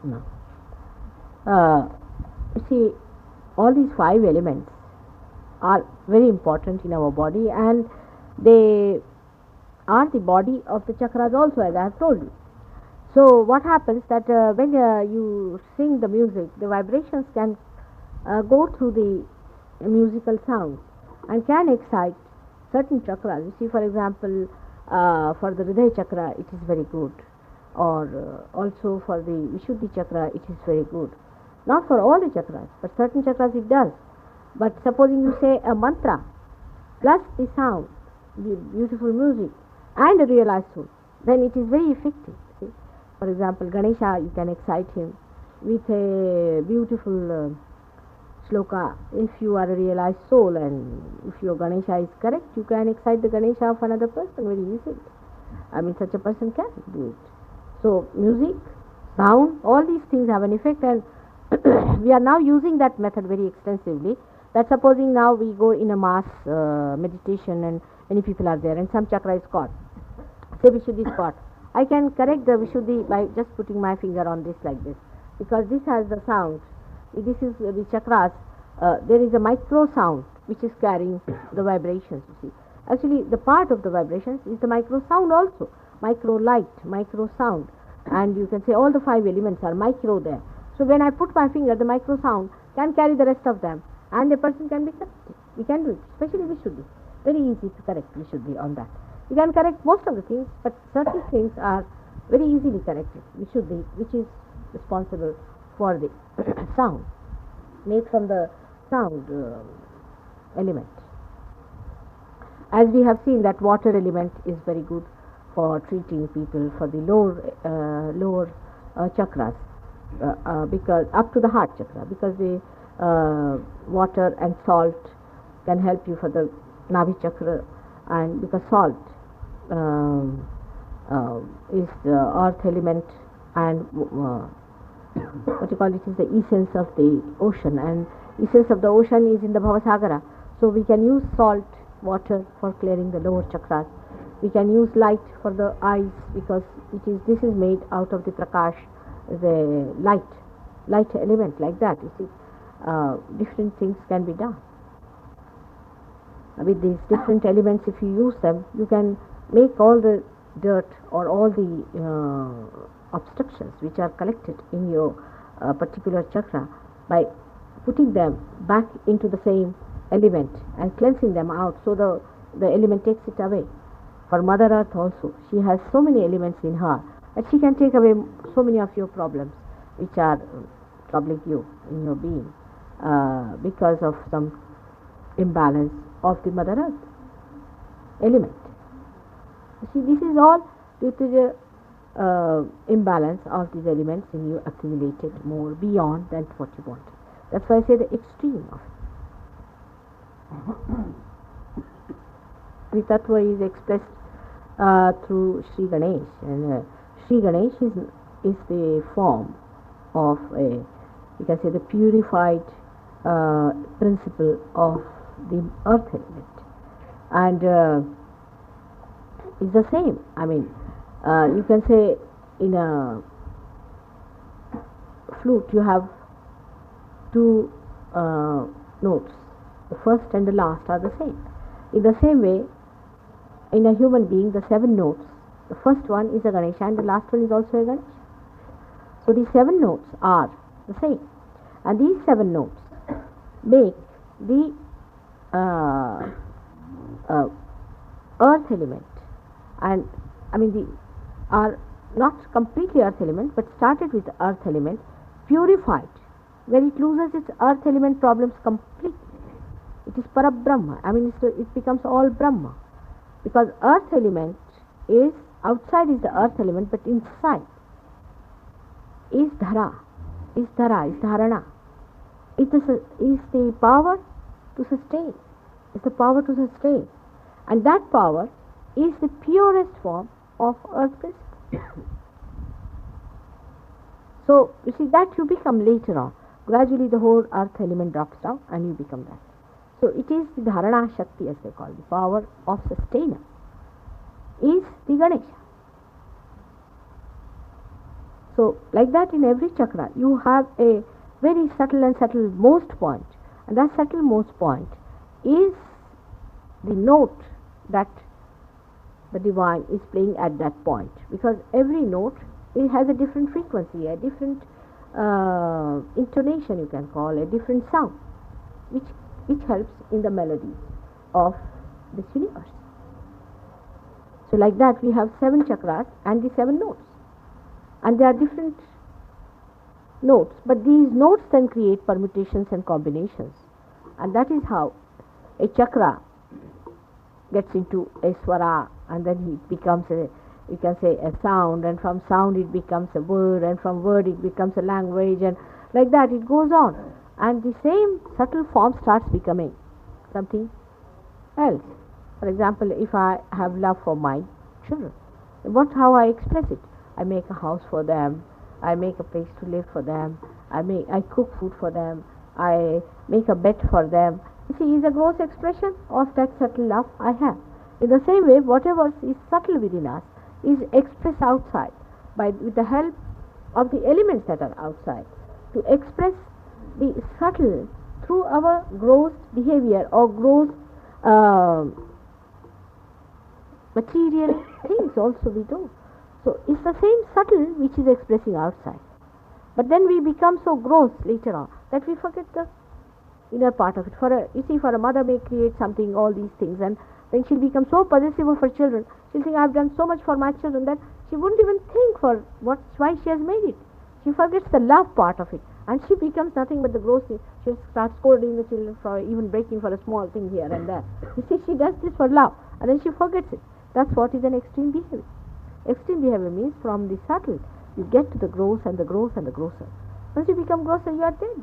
No. You see, all these five elements are very important in our body, and they are the body of the chakras also, as I have told you. So what happens that when you sing the music, the vibrations can go through the musical sound and can excite certain chakras. You see, for example, for the Hridaya chakra, it is very good, or also for the Vishuddhi chakra, it is very good. Not for all the chakras, but certain chakras it does. But supposing you say a mantra plus the sound, the beautiful music, and a realized soul, then it is very effective. See? For example, Ganesha, you can excite him with a beautiful shloka. If you are a realized soul and if your Ganesha is correct, you can excite the Ganesha of another person very easily. I mean, such a person can do it. So, music, sound, all these things have an effect, and we are now using that method very extensively. That supposing now we go in a mass meditation and many people are there and some chakra is caught, say Vishuddhi is caught, I can correct the Vishuddhi by just putting my finger on this like this, because this has the sound. This is the chakras. There is a micro sound which is carrying the vibrations. You see, actually the part of the vibrations is the micro sound also, micro light, micro sound, and you can say all the five elements are micro there. So when I put my finger, the micro sound can carry the rest of them, and a person can be corrected. We can do it, especially Vishuddhi. Very easy to correct Vishuddhi on that. You can correct most of the things, but certain things are very easily corrected. Vishuddhi, which is responsible for the sound, made from the sound element. As we have seen that water element is very good for treating people for the lower chakras, because up to the heart chakra, because the water and salt can help you for the Navi chakra, and because salt is the earth element, and what you call it is the essence of the ocean, and essence of the ocean is in the Bhavasagara. So we can use salt water for clearing the lower chakras. We can use light for the eyes, because this is made out of the prakash, the light element, like that. You see, different things can be done with these different elements. If you use them, you can make all the dirt or all the obstructions which are collected in your particular chakra by putting them back into the same element and cleansing them out, so the element takes it away. For Mother Earth also, she has so many elements in her that she can take away so many of your problems which are troubling you in your being because of some imbalance of the Mother Earth element. You see, this is all due to the imbalance of these elements in you accumulated more beyond than what you wanted. That's why I say the extreme of it. The Tattva is expressed through Sri Ganesh, and Sri Ganesh is the form of you can say the purified principle of the earth element, and it's the same. I mean, you can say in a flute you have two notes, the first and the last are the same. In the same way, in a human being, the 7 notes, the first one is a Ganesha and the last one is also a Ganesha. So these 7 notes are the same, and these 7 notes make the earth element, and I mean the are not completely earth element, but started with earth element, purified, where it loses its earth element problems completely. It is Parabrahma. I mean, it becomes all Brahma, because earth element is outside is the earth element, but inside is Dhara, is Dharana. It is the power to sustain. It's the power to sustain, and that power is the purest form of earth principle. So you see that you become later on. Gradually the whole earth element drops down and you become that. So it is the Dharana Shakti, as they call it, the power of sustainer, is the Ganesha. So, like that, in every chakra, you have a very subtle and subtlemost point, and that subtlemost point is the note that the divine is playing at that point, because every note, it has a different frequency, a different intonation, you can call, a different sound, which helps in the melody of this universe. So like that, we have 7 chakras and the 7 notes, and they are different notes, but these notes then create permutations and combinations, and that is how a chakra gets into a swara, and then it becomes a, you can say, a sound, and from sound it becomes a word, and from word it becomes a language, and like that it goes on, and the same subtle form starts becoming something else. For example, if I have love for my children, how I express it? I make a house for them, I make a place to live for them, I cook food for them, I make a bed for them. You see, is a gross expression of that subtle love I have. In the same way, whatever is subtle within us is expressed outside with the help of the elements that are outside, to express the subtle through our gross behavior or gross material things also we do. So it's the same subtle which is expressing outside. But then we become so gross later on that we forget the inner part of it. You see, for a mother may create something, all these things, and then she'll become so possessive of her children. She'll think, I've done so much for my children, that she wouldn't even think for why she has made it. She forgets the love part of it, and she becomes nothing but the gross thing. She'll start scolding the children for even breaking for a small thing here and there. You see, she does this for love, and then she forgets it. That's what is an extreme behavior. Extreme behavior means from the subtle, you get to the gross and the gross and the grosser. Once you become grosser, you are dead.